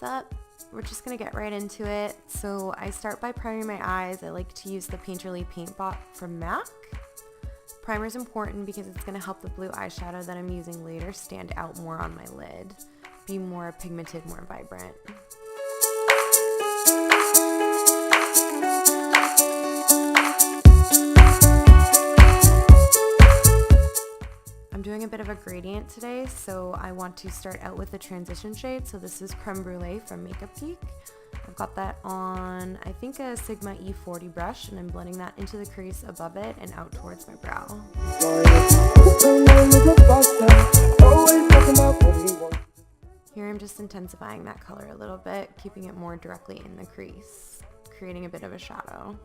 what's up? We're just gonna get right into it. So I start by priming my eyes. I like to use the Painterly Paint Pot from MAC. Primer is important because it's gonna help the blue eyeshadow that I'm using later stand out more on my lid, be more pigmented, more vibrant. I'm doing a bit of a gradient today, so I want to start out with a transition shade. So this is Creme Brulee from Makeup Peak. I've got that on, I think, a Sigma E40 brush, and I'm blending that into the crease above it and out towards my brow. Here I'm just intensifying that color a little bit, keeping it more directly in the crease, creating a bit of a shadow.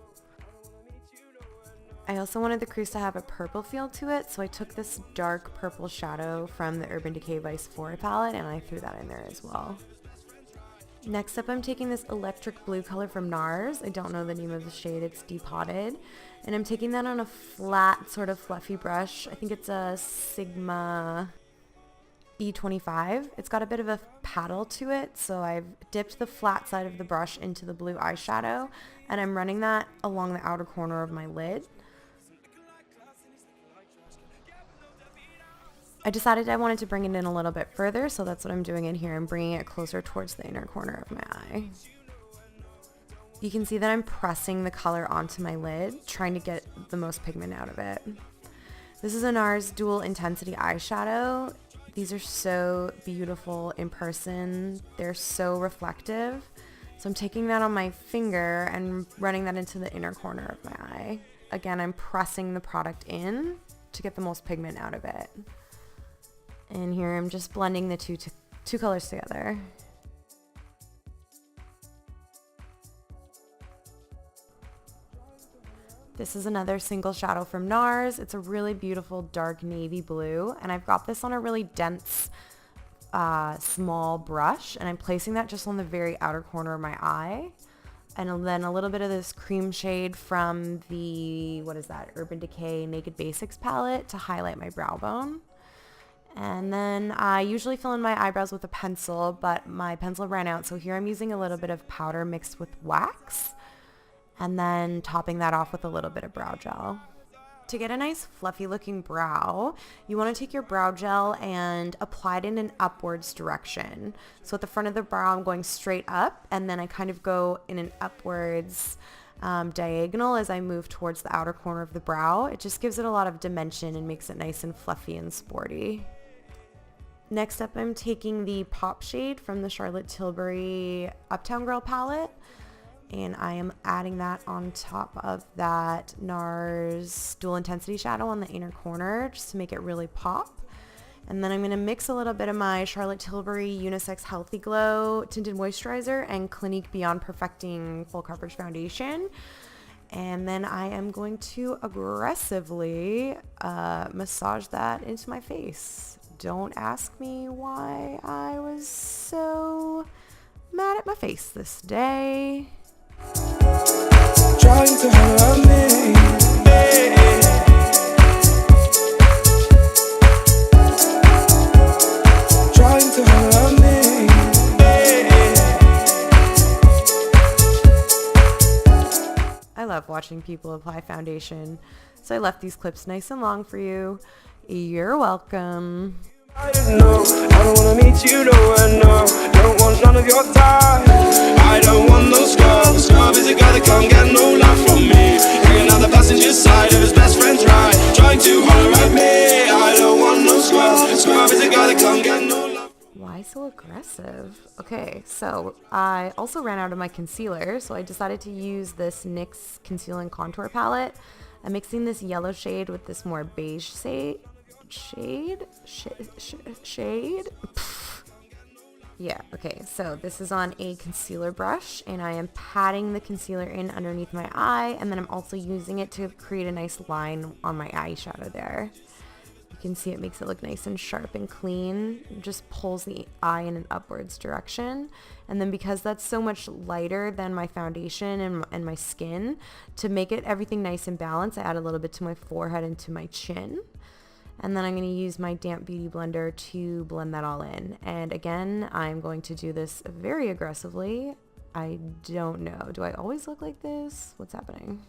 I also wanted the crease to have a purple feel to it, so I took this dark purple shadow from the Urban Decay Vice 4 palette and I threw that in there as well. Next up, I'm taking this electric blue color from NARS. I don't know the name of the shade, it's depotted. And I'm taking that on a flat, sort of fluffy brush. I think it's a Sigma E25. It's got a bit of a paddle to it, so I've dipped the flat side of the brush into the blue eyeshadow, and I'm running that along the outer corner of my lid. I decided I wanted to bring it in a little bit further, so that's what I'm doing in here. I'm bringing it closer towards the inner corner of my eye. You can see that I'm pressing the color onto my lid, trying to get the most pigment out of it. This is a NARS Dual Intensity eyeshadow. These are so beautiful in person. They're so reflective. So I'm taking that on my finger and running that into the inner corner of my eye. Again, I'm pressing the product in to get the most pigment out of it. And here I'm just blending the two colors together. This is another single shadow from NARS. It's a really beautiful dark navy blue, and I've got this on a really dense small brush, and I'm placing that just on the very outer corner of my eye. And then a little bit of this cream shade from the, Urban Decay Naked Basics palette to highlight my brow bone. And then I usually fill in my eyebrows with a pencil, but my pencil ran out, so here I'm using a little bit of powder mixed with wax, and then topping that off with a little bit of brow gel. To get a nice fluffy looking brow, you want to take your brow gel and apply it in an upwards direction. So at the front of the brow, I'm going straight up, and then I kind of go in an upwards diagonal as I move towards the outer corner of the brow. It just gives it a lot of dimension and makes it nice and fluffy and sporty. Next up, I'm taking the Pop shade from the Charlotte Tilbury Uptown Girl palette, and I am adding that on top of that NARS Dual Intensity shadow on the inner corner just to make it really pop. And then I'm going to mix a little bit of my Charlotte Tilbury Unisex Healthy Glow Tinted Moisturizer and Clinique Beyond Perfecting Full Coverage Foundation. And then I am going to aggressively massage that into my face. Don't ask me why I was so mad at my face this day. Trying to hurt me. Trying to hurt me. I love watching people apply foundation, so I left these clips nice and long for you. You're welcome. I don't wanna meet you nowhere, no. Don't want none of your time. I don't want no scrub. Scrub is a guy that can't get no love from me. Hanging on the passenger side of his best friend's ride, trying to holler at me. I don't want no scrub. Scrub is a guy that can't get no love. Why so aggressive? Okay, so I also ran out of my concealer, so I decided to use this NYX Conceal and Contour palette. I'm mixing this yellow shade with this more beige shade. Yeah, okay, so this is on a concealer brush, and I am patting the concealer in underneath my eye, and then I'm also using it to create a nice line on my eyeshadow there. You can see it makes it look nice and sharp and clean. It just pulls the eye in an upwards direction. And then because that's so much lighter than my foundation and my skin, to make it everything nice and balanced, I add a little bit to my forehead and to my chin. And then I'm going to use my damp beauty blender to blend that all in. And again, I'm going to do this very aggressively. I don't know. Do I always look like this? What's happening?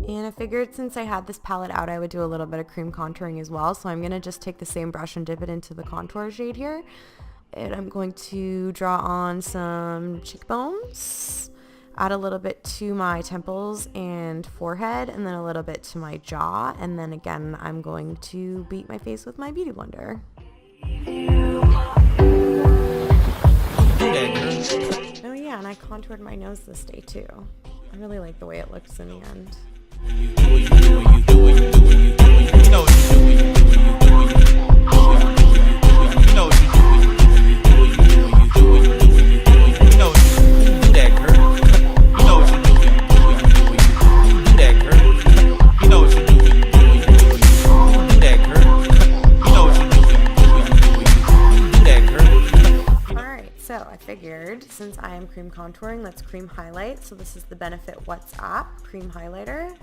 And I figured since I had this palette out, I would do a little bit of cream contouring as well. So I'm going to just take the same brush and dip it into the contour shade here. And I'm going to draw on some cheekbones, add a little bit to my temples and forehead, and then a little bit to my jaw. And then again, I'm going to beat my face with my beauty blender. Oh yeah, and I contoured my nose this day too. I really like the way it looks in the end. So I figured since I am cream contouring, let's cream highlight. So this is the Benefit What's Up cream highlighter.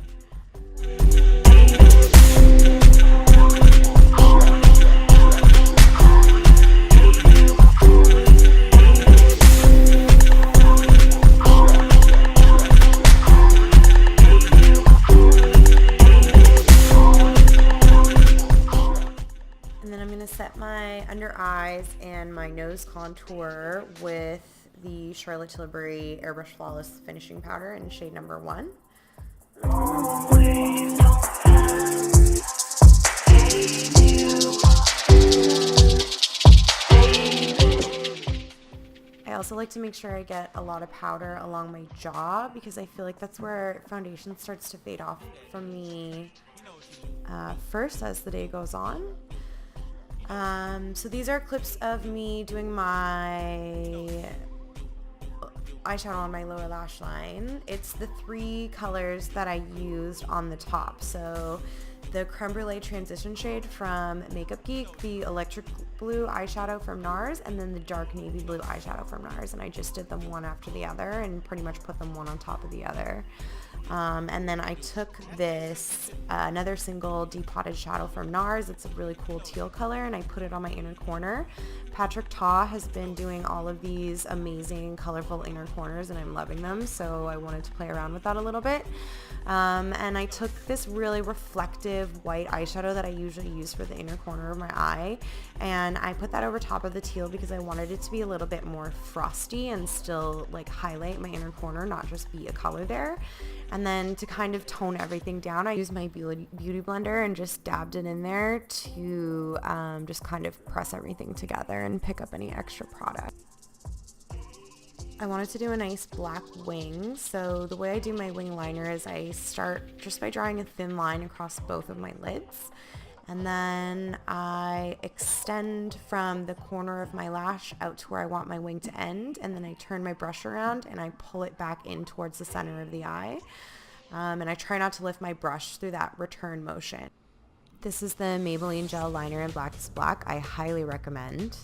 Set my under eyes and my nose contour with the Charlotte Tilbury Airbrush Flawless Finishing Powder in shade number 1. I also like to make sure I get a lot of powder along my jaw because I feel like that's where foundation starts to fade off from me first as the day goes on. So these are clips of me doing my eyeshadow on my lower lash line. It's the 3 colors that I used on the top. So the Creme Brulee Transition shade from Makeup Geek, the Electric Blue eyeshadow from NARS, and then the Dark Navy Blue eyeshadow from NARS. And I just did them one after the other and pretty much put them one on top of the other. And then I took this, another single depotted shadow from NARS. It's a really cool teal color, and I put it on my inner corner. Patrick Ta has been doing all of these amazing colorful inner corners, and I'm loving them, so I wanted to play around with that a little bit. And I took this really reflective white eyeshadow that I usually use for the inner corner of my eye, and I put that over top of the teal because I wanted it to be a little bit more frosty and still like highlight my inner corner, not just be a color there. And then to kind of tone everything down, I used my beauty blender and just dabbed it in there to just kind of press everything together and pick up any extra product. I wanted to do a nice black wing, so the way I do my wing liner is I start just by drawing a thin line across both of my lids, and then I extend from the corner of my lash out to where I want my wing to end, and then I turn my brush around and I pull it back in towards the center of the eye, and I try not to lift my brush through that return motion. This is the Maybelline Gel Liner in Black is Black. I highly recommend.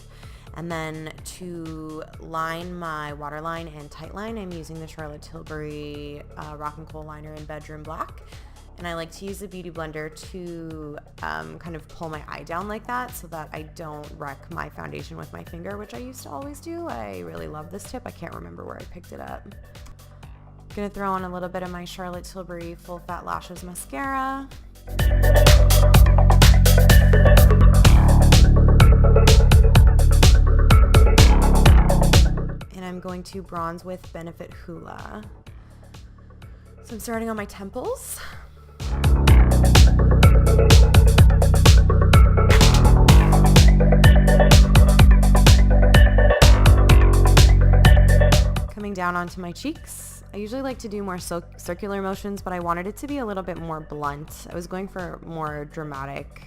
And then to line my waterline and tightline, I'm using the Charlotte Tilbury Rock and Coal Liner in Bedroom Black. And I like to use the Beauty Blender to kind of pull my eye down like that so that I don't wreck my foundation with my finger, which I used to always do. I really love this tip. I can't remember where I picked it up. I'm going to throw on a little bit of my Charlotte Tilbury Full Fat Lashes Mascara. And I'm going to bronze with Benefit Hoola. So I'm starting on my temples. Coming down onto my cheeks. I usually like to do more circular motions, but I wanted it to be a little bit more blunt. I was going for more dramatic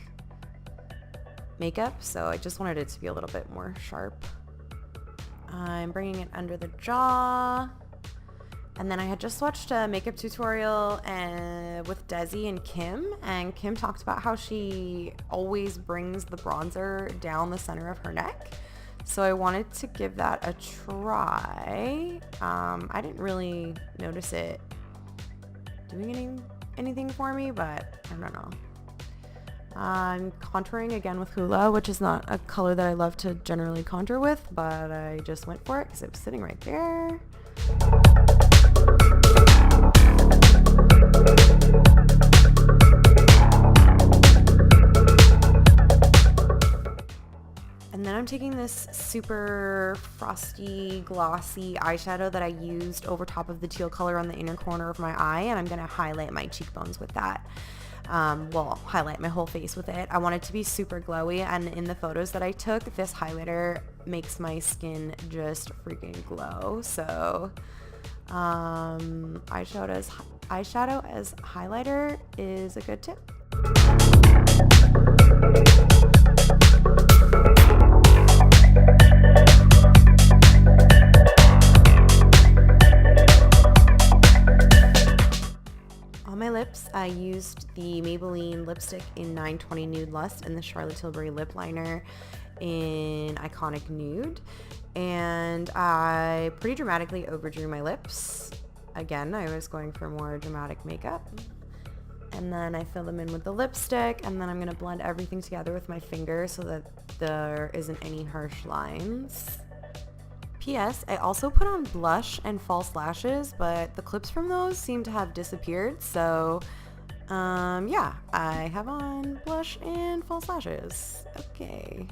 makeup, so I just wanted it to be a little bit more sharp. I'm bringing it under the jaw. And then I had just watched a makeup tutorial with Desi and Kim talked about how she always brings the bronzer down the center of her neck. So I wanted to give that a try. I didn't really notice it doing anything for me, but I don't know. I'm contouring again with Hula, which is not a color that I love to generally contour with, but I just went for it because it was sitting right there. And then I'm taking this super frosty, glossy eyeshadow that I used over top of the teal color on the inner corner of my eye, and I'm going to highlight my cheekbones with that. Well, highlight my whole face with it. I want it to be super glowy, and in the photos that I took, this highlighter makes my skin just freaking glow. So eyeshadow as highlighter is a good tip. On my lips, I used the Maybelline lipstick in 920 Nude Lust and the Charlotte Tilbury lip liner in Iconic Nude, and I pretty dramatically overdrew my lips. Again, I was going for more dramatic makeup. And then I fill them in with the lipstick, and then I'm going to blend everything together with my finger so that there isn't any harsh lines. P.S. I also put on blush and false lashes, but the clips from those seem to have disappeared, so yeah, I have on blush and false lashes. Okay.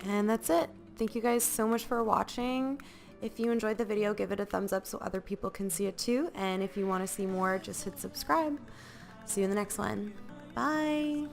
And that's it. Thank you guys so much for watching. If you enjoyed the video, give it a thumbs up so other people can see it too. And if you want to see more, just hit subscribe. See you in the next one. Bye.